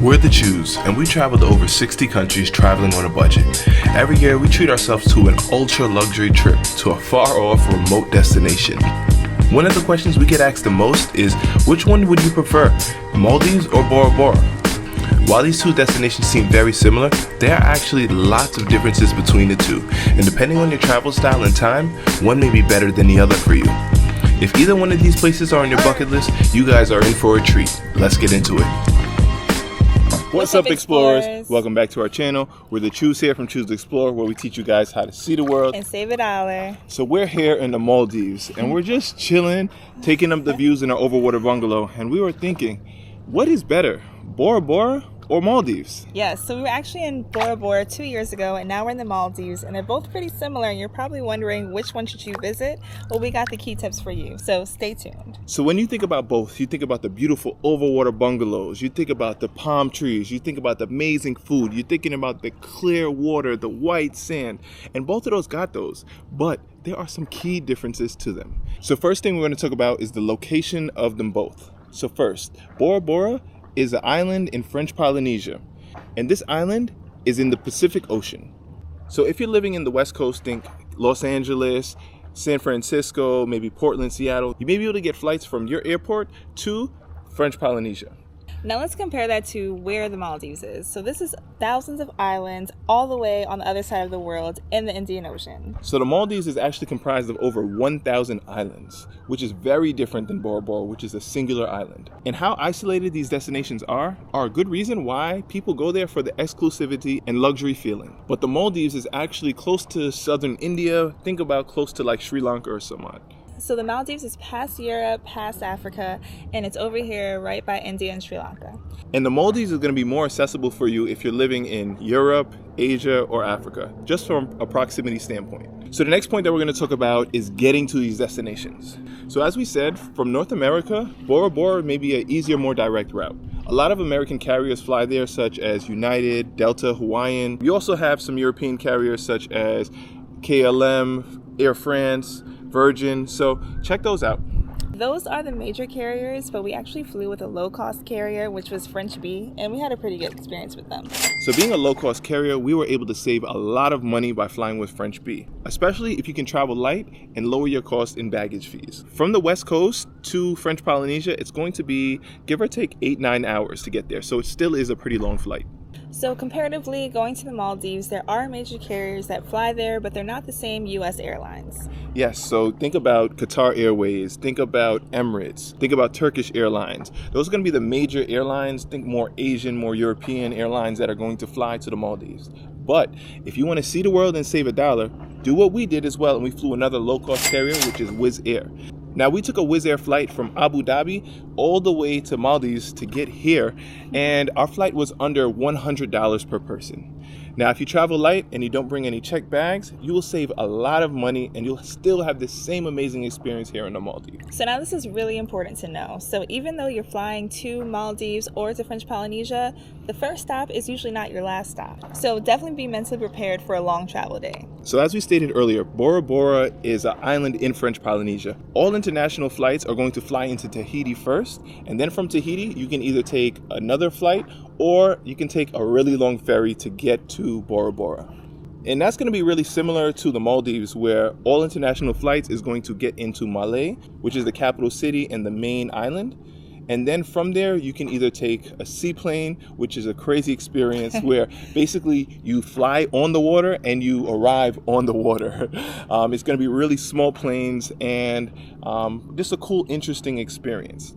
We're the Chews, and we travel to over 60 countries traveling on a budget. Every year, we treat ourselves to an ultra-luxury trip to a far-off, remote destination. One of the questions we get asked the most is, which one would you prefer, Maldives or Bora Bora? While these two destinations seem very similar, there are actually lots of differences between the two, and depending on your travel style and time, one may be better than the other for you. If either one of these places are on your bucket list, you guys are in for a treat. Let's get into it. What's up, explorers? Welcome back to our channel. We're the Chews here from Choose to Explore, where we teach you guys how to see the world and save $1. So we're here in the Maldives, and we're just chilling, taking up the views in our Overwater bungalow, and we were thinking, what is better, Bora Bora or Maldives? Yes, so we were actually in Bora Bora 2 years ago, and now we're in the Maldives, and they're both pretty similar, and you're probably wondering which one should you visit. Well, we got the key tips for you, so stay tuned. So when you think about both, you think about the beautiful overwater bungalows, you think about the palm trees, you think about the amazing food, you're thinking about the clear water, the white sand, and both of those got those, but there are some key differences to them. So first thing we're going to talk about is the location of them both. So first, Bora Bora is an island in French Polynesia, and this island is in the Pacific Ocean. So if you're living in the West Coast, think Los Angeles, San Francisco, maybe Portland, Seattle, you may be able to get flights from your airport to French Polynesia. Now let's compare that to where the Maldives is. So this is thousands of islands all the way on the other side of the world in the Indian Ocean. So the Maldives is actually comprised of over 1,000 islands, which is very different than Bora Bora, which is a singular island. And how isolated these destinations are a good reason why people go there for the exclusivity and luxury feeling. But the Maldives is actually close to southern India. Think about close to like Sri Lanka or somewhat. So the Maldives is past Europe, past Africa, and it's over here right by India and Sri Lanka. And the Maldives is going to be more accessible for you if you're living in Europe, Asia, or Africa, just from a proximity standpoint. So the next point that we're going to talk about is getting to these destinations. So as we said, from North America, Bora Bora may be an easier, more direct route. A lot of American carriers fly there, such as United, Delta, Hawaiian. We also have some European carriers such as KLM, Air France, Virgin, so check those out. Those are the major carriers, but we actually flew with a low-cost carrier, which was French Bee, and we had a pretty good experience with them. So being a low-cost carrier, we were able to save a lot of money by flying with French Bee, especially if you can travel light and lower your cost in baggage fees. From the West Coast to French Polynesia, it's going to be, give or take, 8-9 hours to get there, so it still is a pretty long flight. So comparatively, going to the Maldives, there are major carriers that fly there, but they're not the same U.S. airlines. Yes, so think about Qatar Airways, think about Emirates, think about Turkish Airlines. Those are going to be the major airlines. Think more Asian, more European airlines that are going to fly to the Maldives. But if you want to see the world and save $1, do what we did as well, and we flew another low-cost carrier, which is Wizz Air. Now, we took a Wizz Air flight from Abu Dhabi all the way to Maldives to get here, and our flight was under $100 per person. Now, if you travel light and you don't bring any checked bags, you will save a lot of money and you'll still have the same amazing experience here in the Maldives. So now this is really important to know. So even though you're flying to Maldives or to French Polynesia, the first stop is usually not your last stop. So definitely be mentally prepared for a long travel day. So as we stated earlier, Bora Bora is an island in French Polynesia. All international flights are going to fly into Tahiti first, and then from Tahiti, you can either take another flight or you can take a really long ferry to get to Bora Bora. And that's going to be really similar to the Maldives, where all international flights is going to get into Malé, which is the capital city and the main island. And then from there, you can either take a seaplane, which is a crazy experience where basically you fly on the water and you arrive on the water. It's going to be really small planes and just a cool, interesting experience.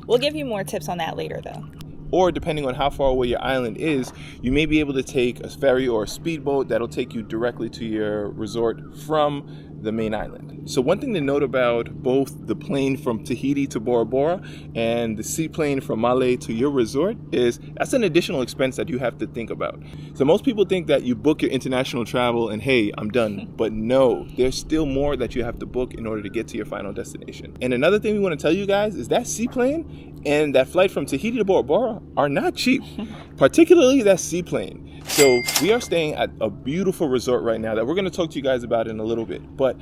We'll give you more tips on that later, though. Or depending on how far away your island is, you may be able to take a ferry or a speedboat that'll take you directly to your resort from the main island. So one thing to note about both the plane from Tahiti to Bora Bora and the seaplane from Malé to your resort is that's an additional expense that you have to think about. So most people think that you book your international travel and hey, I'm done. But no, there's still more that you have to book in order to get to your final destination. And another thing we want to tell you guys is that seaplane and that flight from Tahiti to Bora Bora are not cheap, particularly that seaplane. So we are staying at a beautiful resort right now that we're going to talk to you guys about in a little bit. But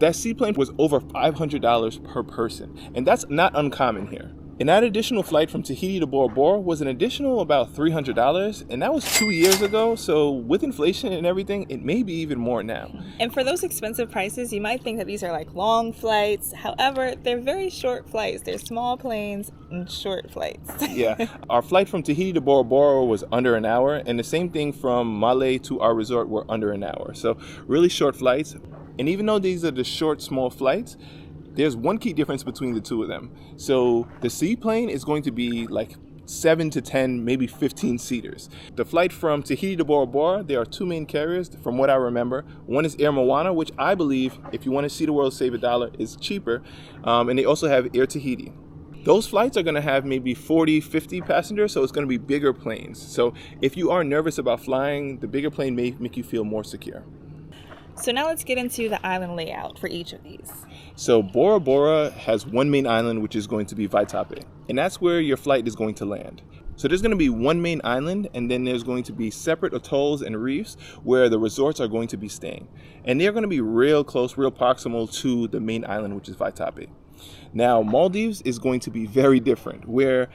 that seaplane was over $500 per person. And that's not uncommon here. And that additional flight from Tahiti to Bora Bora was an additional about $300, and that was 2 years ago. So with inflation and everything, it may be even more now. And for those expensive prices, you might think that these are like long flights. However, they're very short flights. They're small planes and short flights. Yeah, our flight from Tahiti to Bora Bora was under an hour, and the same thing from Male to our resort were under an hour. So really short flights. And even though these are the short, small flights, there's one key difference between the two of them. So the seaplane is going to be like 7 to 10, maybe 15 seaters. The flight from Tahiti to Bora Bora, there are two main carriers from what I remember. One is Air Moana, which I believe, if you want to see the world save $1, is cheaper. And they also have Air Tahiti. Those flights are going to have maybe 40, 50 passengers, so it's going to be bigger planes. So if you are nervous about flying, the bigger plane may make you feel more secure. So now let's get into the island layout for each of these. So Bora Bora has one main island, which is going to be Vaitape, and that's where your flight is going to land. So there's going to be one main island, and then there's going to be separate atolls and reefs where the resorts are going to be staying. And they're going to be real close, real proximal to the main island, which is Vaitape. Now, Maldives is going to be very different, where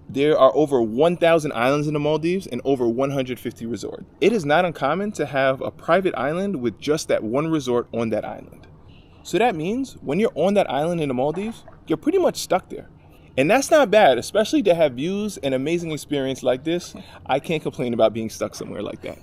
there are over 1,000 islands in the Maldives and over 150 resorts. It is not uncommon to have a private island with just that one resort on that island. So that means when you're on that island in the Maldives, you're pretty much stuck there. And that's not bad, especially to have views and amazing experience like this. I can't complain about being stuck somewhere like that.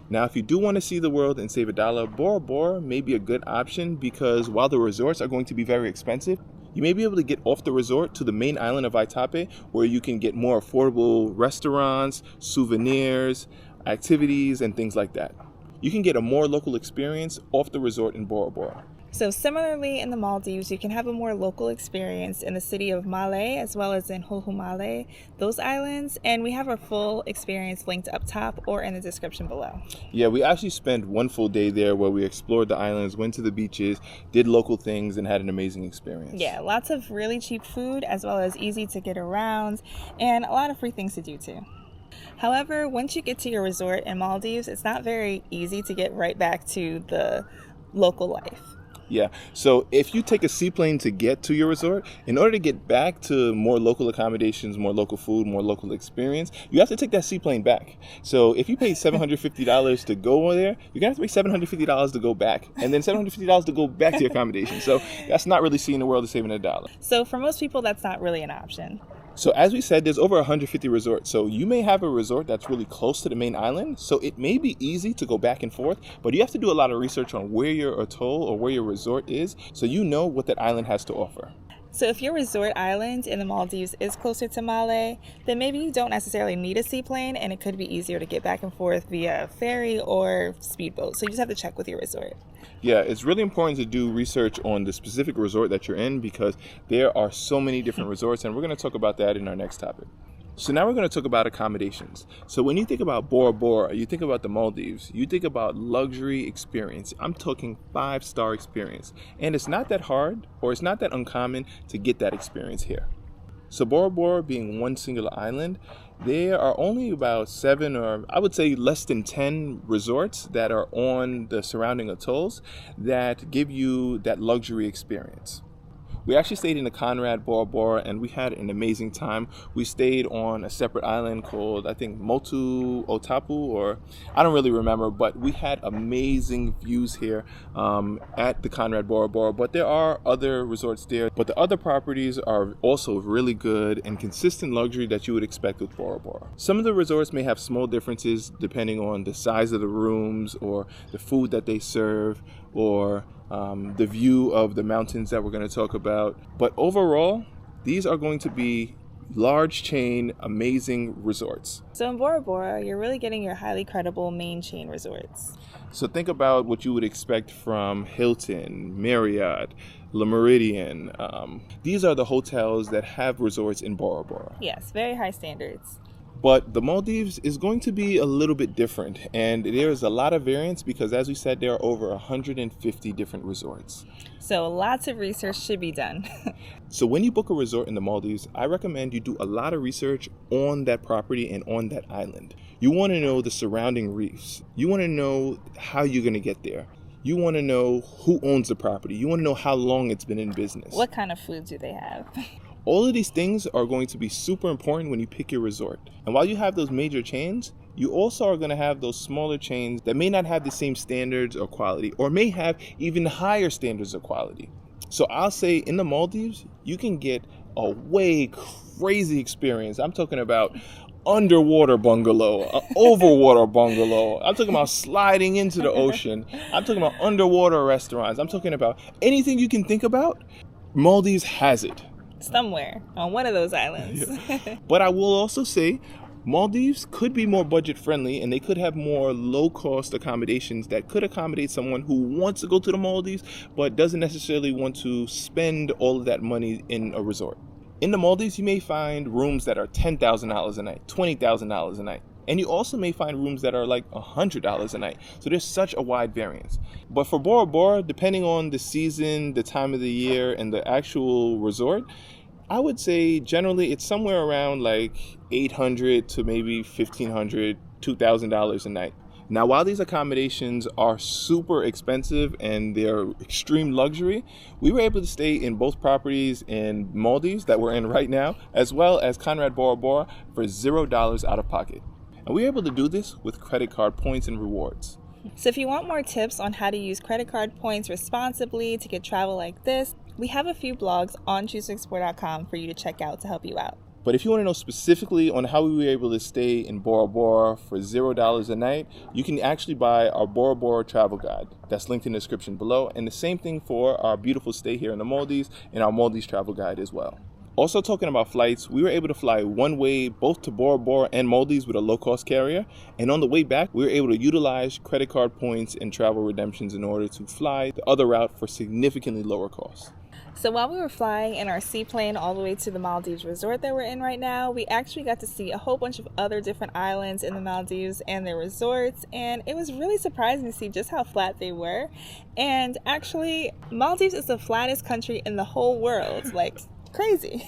Now, if you do want to see the world and save $1, Bora Bora may be a good option because while the resorts are going to be very expensive, you may be able to get off the resort to the main island of Vaitape, where you can get more affordable restaurants, souvenirs, activities, and things like that. You can get a more local experience off the resort in Bora Bora. So similarly in the Maldives, you can have a more local experience in the city of Male as well as in Male, those islands, and we have our full experience linked up top or in the description below. Yeah, we actually spent one full day there where we explored the islands, went to the beaches, did local things, and had an amazing experience. Yeah, lots of really cheap food as well as easy to get around and a lot of free things to do too. However, once you get to your resort in Maldives, it's not very easy to get right back to the local life. Yeah, so if you take a seaplane to get to your resort, in order to get back to more local accommodations, more local food, more local experience, you have to take that seaplane back. So if you pay $750 to go there, you're going to have to pay $750 to go back, and then $750 to go back to your accommodation. So that's not really seeing the world and saving $1. So for most people, that's not really an option. So as we said, there's over 150 resorts. So you may have a resort that's really close to the main island. So it may be easy to go back and forth, but you have to do a lot of research on where your atoll or where your resort is so you know what that island has to offer. So if your resort island in the Maldives is closer to Male, then maybe you don't necessarily need a seaplane and it could be easier to get back and forth via ferry or speedboat. So you just have to check with your resort. Yeah, it's really important to do research on the specific resort that you're in because there are so many different resorts, and we're going to talk about that in our next topic. So now we're going to talk about accommodations. So when you think about Bora Bora, you think about the Maldives, you think about luxury experience. I'm talking 5-star experience. And it's not that hard or it's not that uncommon to get that experience here. So Bora Bora being one singular island, there are only about 7 or I would say less than 10 resorts that are on the surrounding atolls that give you that luxury experience. We actually stayed in the Conrad Bora Bora and we had an amazing time. We stayed on a separate island called, I think, Motu Otapu, or I don't really remember, but we had amazing views here at the Conrad Bora Bora. But there are other resorts there, but the other properties are also really good and consistent luxury that you would expect with Bora Bora. Some of the resorts may have small differences depending on the size of the rooms or the food that they serve or the view of the mountains that we're going to talk about. But overall, these are going to be large chain, amazing resorts. So in Bora Bora, you're really getting your highly credible main chain resorts. So think about what you would expect from Hilton, Marriott, Le Méridien. These are the hotels that have resorts in Bora Bora. Yes, very high standards. But the Maldives is going to be a little bit different, and there is a lot of variance because, as we said, there are over 150 different resorts. So lots of research should be done. So when you book a resort in the Maldives, I recommend you do a lot of research on that property and on that island. You want to know the surrounding reefs. You want to know how you're going to get there. You want to know who owns the property. You want to know how long it's been in business. What kind of food do they have? All of these things are going to be super important when you pick your resort. And while you have those major chains, you also are going to have those smaller chains that may not have the same standards or quality, or may have even higher standards of quality. So I'll say in the Maldives, you can get a way crazy experience. I'm talking about underwater bungalow, overwater bungalow. I'm talking about sliding into the ocean. I'm talking about underwater restaurants. I'm talking about anything you can think about. Maldives has it. Somewhere on one of those islands. Yeah. But I will also say Maldives could be more budget friendly, and they could have more low cost accommodations that could accommodate someone who wants to go to the Maldives but doesn't necessarily want to spend all of that money in a resort. In the Maldives, you may find rooms that are $10,000 a night, $20,000 a night. And you also may find rooms that are like $100 a night. So there's such a wide variance. But for Bora Bora, depending on the season, the time of the year, and the actual resort, I would say generally it's somewhere around like $800 to maybe $1,500, $2,000 a night. Now, while these accommodations are super expensive and they're extreme luxury, we were able to stay in both properties in Maldives that we're in right now, as well as Conrad Bora Bora for $0 out of pocket. And we were able to do this with credit card points and rewards. So if you want more tips on how to use credit card points responsibly to get travel like this, we have a few blogs on choosetoexplore.com for you to check out to help you out. But if you want to know specifically on how we were able to stay in Bora Bora for $0 a night, you can actually buy our Bora Bora travel guide. That's linked in the description below. And the same thing for our beautiful stay here in the Maldives and our Maldives travel guide as well. Also talking about flights, we were able to fly one way both to Bora Bora and Maldives with a low-cost carrier. And on the way back, we were able to utilize credit card points and travel redemptions in order to fly the other route for significantly lower costs. So while we were flying in our seaplane all the way to the Maldives resort that we're in right now, we actually got to see a whole bunch of other different islands in the Maldives and their resorts, and it was really surprising to see just how flat they were. And actually, Maldives is the flattest country in the whole world. Like, crazy.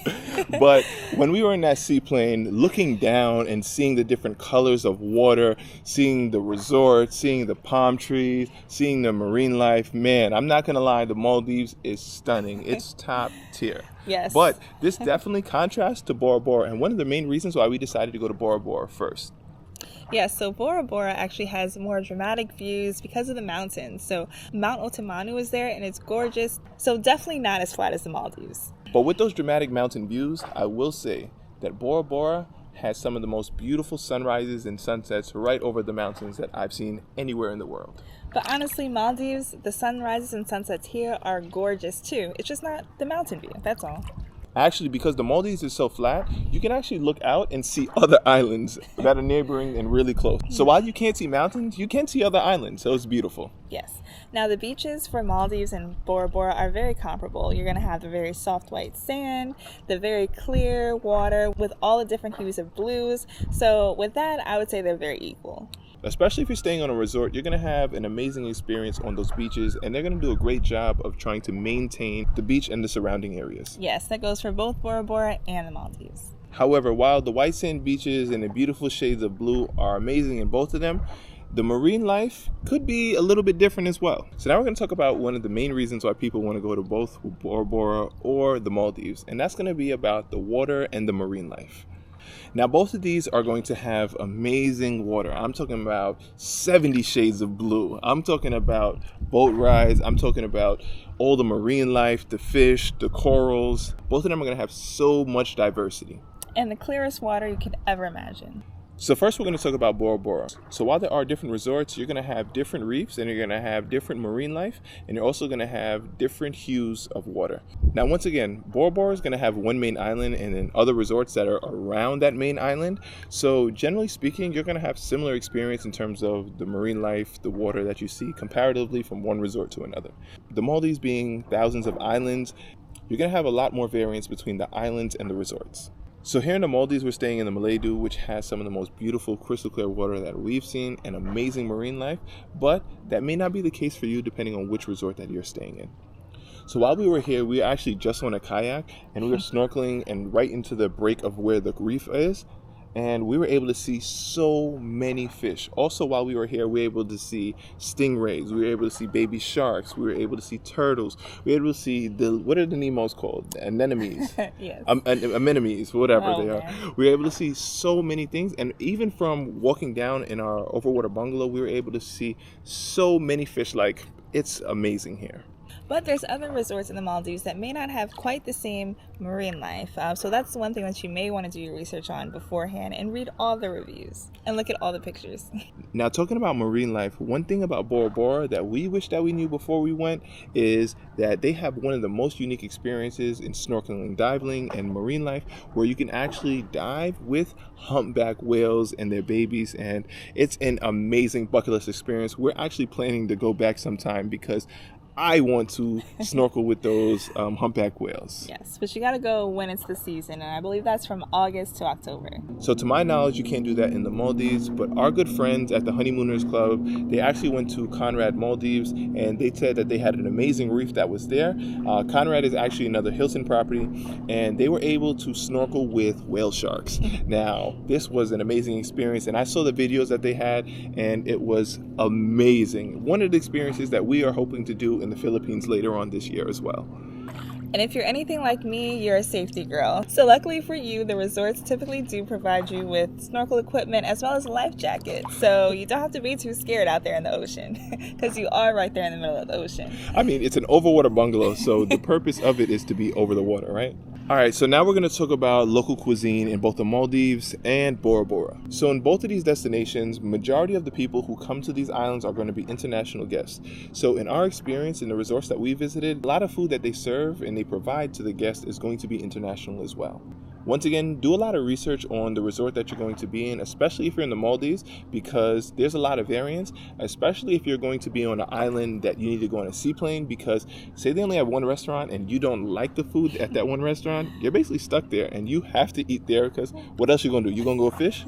But when we were in that seaplane, looking down and seeing the different colors of water, seeing the resort, seeing the palm trees, seeing the marine life, man, I'm not going to lie, the Maldives is stunning. It's top tier. Yes. But this definitely contrasts to Bora Bora, and one of the main reasons why we decided to go to Bora Bora first. Yeah, so Bora Bora actually has more dramatic views because of the mountains. So Mount Otamanu is there, and it's gorgeous. So definitely not as flat as the Maldives. But with those dramatic mountain views, I will say that Bora Bora has some of the most beautiful sunrises and sunsets right over the mountains that I've seen anywhere in the world. But honestly, Maldives, the sunrises and sunsets here are gorgeous too. It's just not the mountain view, that's all. Actually, because the Maldives is so flat, you can actually look out and see other islands that are neighboring and really close. So while you can't see mountains, you can see other islands. So it's beautiful. Yes. Now the beaches for Maldives and Bora Bora are very comparable. You're going to have the very soft white sand, the very clear water with all the different hues of blues. So with that, I would say they're very equal. Especially if you're staying on a resort, you're going to have an amazing experience on those beaches, and they're going to do a great job of trying to maintain the beach and the surrounding areas. Yes, that goes for both Bora Bora and the Maldives. However, while the white sand beaches and the beautiful shades of blue are amazing in both of them, the marine life could be a little bit different as well. So now we're going to talk about one of the main reasons why people want to go to both Bora Bora or the Maldives, and that's going to be about the water and the marine life. Now, both of these are going to have amazing water. I'm talking about 70 shades of blue. I'm talking about boat rides. I'm talking about all the marine life, the fish, the corals. Both of them are going to have so much diversity. And the clearest water you could ever imagine. So first we're going to talk about Bora Bora. So while there are different resorts, you're going to have different reefs and you're going to have different marine life, and you're also going to have different hues of water. Now once again, Bora Bora is going to have one main island and then other resorts that are around that main island. So generally speaking, you're going to have similar experience in terms of the marine life, the water that you see comparatively from one resort to another. The Maldives being thousands of islands, you're going to have a lot more variance between the islands and the resorts. So here in the Maldives, we're staying in the Maldives, which has some of the most beautiful crystal clear water that we've seen and amazing marine life, but that may not be the case for you depending on which resort that you're staying in. So while we were here, we were actually just on a kayak and we were snorkeling and right into the break of where the reef is. and we were able to see so many fish. Also, while we were here, we were able to see stingrays, we were able to see baby sharks, we were able to see turtles, we were able to see what are the Nemos called? Anemones. Yes. Anemones, whatever they are. Man. We were able to see so many things, and even from walking down in our Overwater bungalow, we were able to see so many fish. Like, it's amazing here. But there's other resorts in the Maldives that may not have quite the same marine life. So that's one thing that you may want to do your research on beforehand and read all the reviews and look at all the pictures. Now, talking about marine life, one thing about Bora Bora that we wish that we knew before we went is that they have one of the most unique experiences in snorkeling, diving, and marine life, where you can actually dive with humpback whales and their babies, and it's an amazing bucket list experience. We're actually planning to go back sometime because I want to snorkel with those humpback whales. Yes, but you got to go when it's the season, and I believe that's from August to October. So to my knowledge, you can't do that in the Maldives, but our good friends at the Honeymooners Club, they actually went to Conrad, Maldives, and they said that they had an amazing reef that was there. Conrad is actually another Hilton property, and they were able to snorkel with whale sharks. Now, this was an amazing experience, and I saw the videos that they had, and it was amazing. One of the experiences that we are hoping to do in the Philippines later on this year as well. And if you're anything like me, you're a safety girl. So luckily for you, the resorts typically do provide you with snorkel equipment as well as a life jacket. So you don't have to be too scared out there in the ocean because you are right there in the middle of the ocean. I mean, it's an overwater bungalow, so the purpose of it is to be over the water, right? All right, so now we're going to talk about local cuisine in both the Maldives and Bora Bora. So in both of these destinations, majority of the people who come to these islands are going to be international guests. So in our experience in the resorts that we visited, a lot of food that they serve and they provide to the guests is going to be international as well. Once again, do a lot of research on the resort that you're going to be in, especially if you're in the Maldives, because there's a lot of variance, especially if you're going to be on an island that you need to go on a seaplane, because say they only have one restaurant and you don't like the food at that one restaurant, you're basically stuck there and you have to eat there, because what else you going to do? You going to go fish?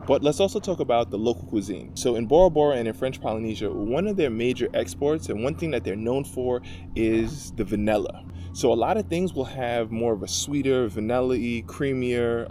But let's also talk about the local cuisine. So in Bora Bora and in French Polynesia, one of their major exports and one thing that they're known for is the vanilla. So a lot of things will have more of a sweeter, vanilla-y, creamier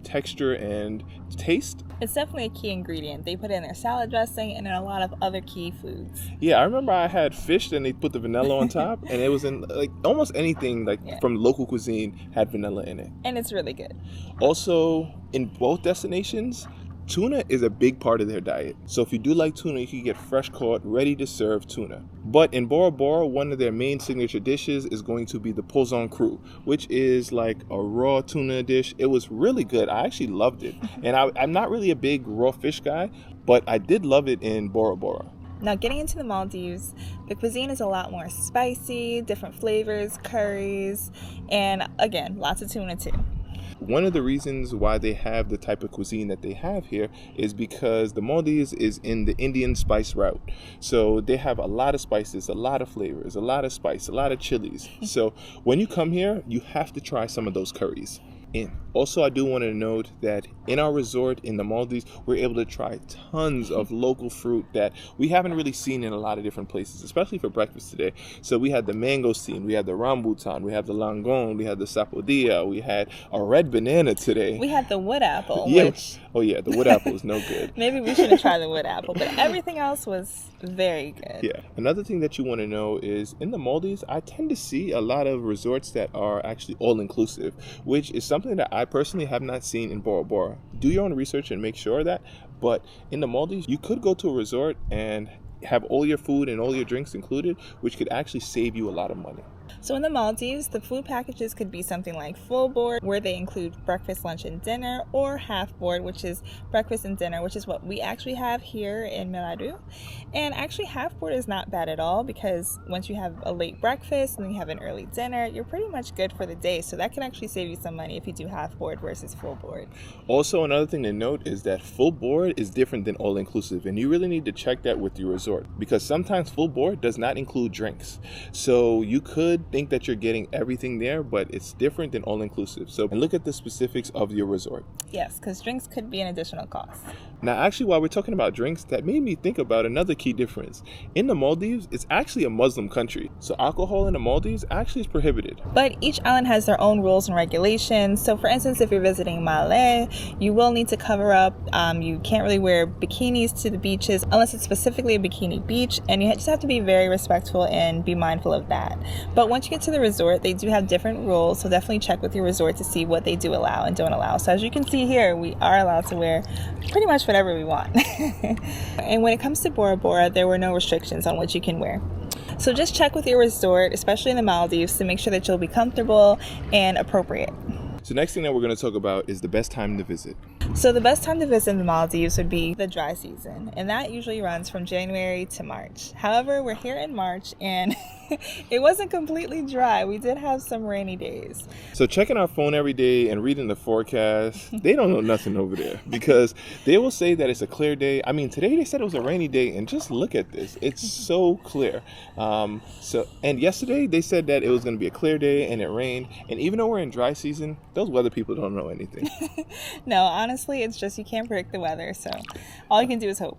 texture and taste. It's definitely a key ingredient. They put it in their salad dressing and in a lot of other key foods. Yeah, I remember I had fish and they put the vanilla on top, and it was in like almost anything from local cuisine had vanilla in it. And it's really good. Also, in both destinations, tuna is a big part of their diet. So if you do like tuna, you can get fresh caught, ready to serve tuna. But in Bora Bora, one of their main signature dishes is going to be the poisson cru, which is like a raw tuna dish. It was really good. I actually loved it. And I'm not really a big raw fish guy, but I did love it in Bora Bora. Now, getting into the Maldives, the cuisine is a lot more spicy, different flavors, curries, and again, lots of tuna too. One of the reasons why they have the type of cuisine that they have here is because the Maldives is in the Indian spice route. So they have a lot of spices, a lot of flavors, a lot of spice, a lot of chilies. So when you come here, you have to try some of those curries. And also, I do want to note that in our resort in the Maldives, we're able to try tons of local fruit that we haven't really seen in a lot of different places, especially for breakfast today. So we had the mangosteen, we had the rambutan, we had the langon, we had the sapodilla, we had a red banana today. We had the wood apple, yeah. Which... Oh yeah, the wood apple is no good. Maybe we shouldn't try the wood apple, but everything else was very good. Yeah. Another thing that you want to know is in the Maldives, I tend to see a lot of resorts that are actually all-inclusive, which is something that I personally have not seen in Bora Bora. Do your own research and make sure of that. But in the Maldives, you could go to a resort and have all your food and all your drinks included, which could actually save you a lot of money. So in the Maldives, the food packages could be something like full board, where they include breakfast, lunch, and dinner, or half board, which is breakfast and dinner, which is what we actually have here in Meladu. And actually, half board is not bad at all, because once you have a late breakfast and then you have an early dinner, you're pretty much good for the day. So that can actually save you some money if you do half board versus full board. Also, another thing to note is that full board is different than all inclusive, and you really need to check that with your resort, because sometimes full board does not include drinks. So you could think that you're getting everything there, but it's different than all-inclusive. So look at the specifics of your resort. Yes, because drinks could be an additional cost. Now, actually, while we're talking about drinks, that made me think about another key difference. In the Maldives, it's actually a Muslim country, so alcohol in the Maldives actually is prohibited. But each island has their own rules and regulations. So for instance, if you're visiting Malé, you will need to cover up. You can't really wear bikinis to the beaches unless it's specifically a bikini beach, and you just have to be very respectful and be mindful of that. But once you get to the resort, they do have different rules, so definitely check with your resort to see what they do allow and don't allow. So as you can see here, we are allowed to wear pretty much whatever we want. And when it comes to Bora Bora, there were no restrictions on what you can wear. So just check with your resort, especially in the Maldives, to make sure that you'll be comfortable and appropriate. So next thing that we're going to talk about is the best time to visit. So the best time to visit the Maldives would be the dry season, and that usually runs from January to March. However, we're here in March and it wasn't completely dry. We did have some rainy days. So checking our phone every day and reading the forecast, they don't know nothing over there, because they will say that it's a clear day. I mean, today they said it was a rainy day, and just look at this. It's so clear. And yesterday they said that it was going to be a clear day and it rained. And even though we're in dry season, those weather people don't know anything. No, honestly, it's just you can't predict the weather, so all you can do is hope.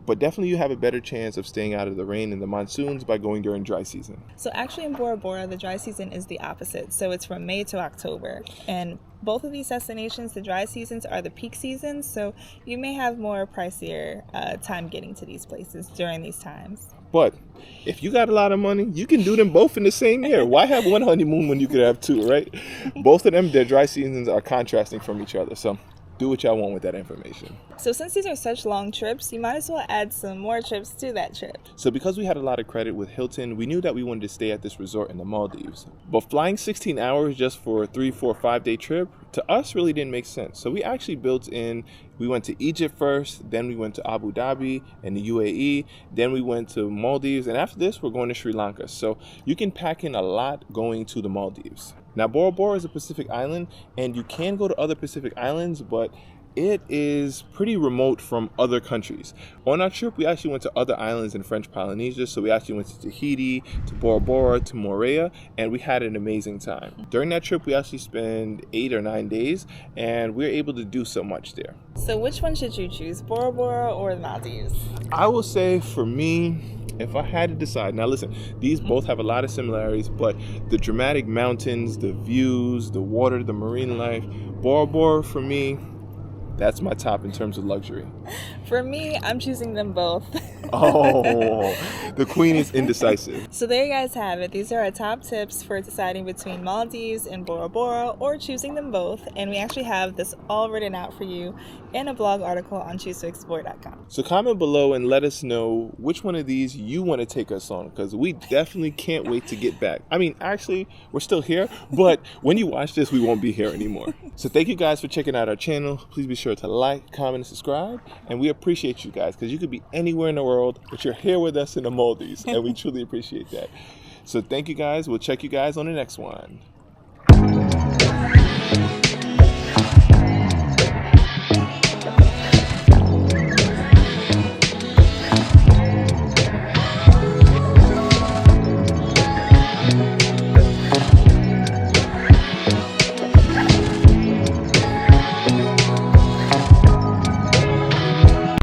But definitely you have a better chance of staying out of the rain and the monsoons by going during dry season. So actually in Bora Bora, the dry season is the opposite. So it's from May to October. And both of these destinations, the dry seasons are the peak seasons. So you may have more pricier time getting to these places during these times. But if you got a lot of money, you can do them both in the same year. Why have one honeymoon when you could have two, right? Both of them, their dry seasons are contrasting from each other. So do what y'all want with that information. So since these are such long trips, you might as well add some more trips to that trip. So because we had a lot of credit with Hilton, we knew that we wanted to stay at this resort in the Maldives. But flying 16 hours just for a 3, 4, 5-day trip, to us really didn't make sense. So we actually we went to Egypt first, then we went to Abu Dhabi and the UAE, then we went to Maldives, and after this we're going to Sri Lanka. So you can pack in a lot going to the Maldives. Now, Bora Bora is a Pacific island, and you can go to other Pacific islands, but it is pretty remote from other countries. On our trip, we actually went to other islands in French Polynesia. So we actually went to Tahiti, to Bora Bora, to Moorea, and we had an amazing time. During that trip, we actually spent 8 or 9 days, and we were able to do so much there. So which one should you choose, Bora Bora or the Maldives? I will say for me, if I had to decide, now listen, these both have a lot of similarities, but the dramatic mountains, the views, the water, the marine life, Bora Bora for me, that's my top in terms of luxury. For me, I'm choosing them both. Oh, the queen is indecisive. So there you guys have it. These are our top tips for deciding between Maldives and Bora Bora, or choosing them both. And we actually have this all written out for you in a blog article on choosetoexplore.com. So comment below and let us know which one of these you want to take us on, because we definitely can't wait to get back. I mean, actually, we're still here, but when you watch this, we won't be here anymore. So thank you guys for checking out our channel. Please be sure to like, comment, and subscribe. And we appreciate you guys, because you could be anywhere in the world, but you're here with us in the Maldives, and we truly appreciate that. So thank you guys. We'll check you guys on the next one.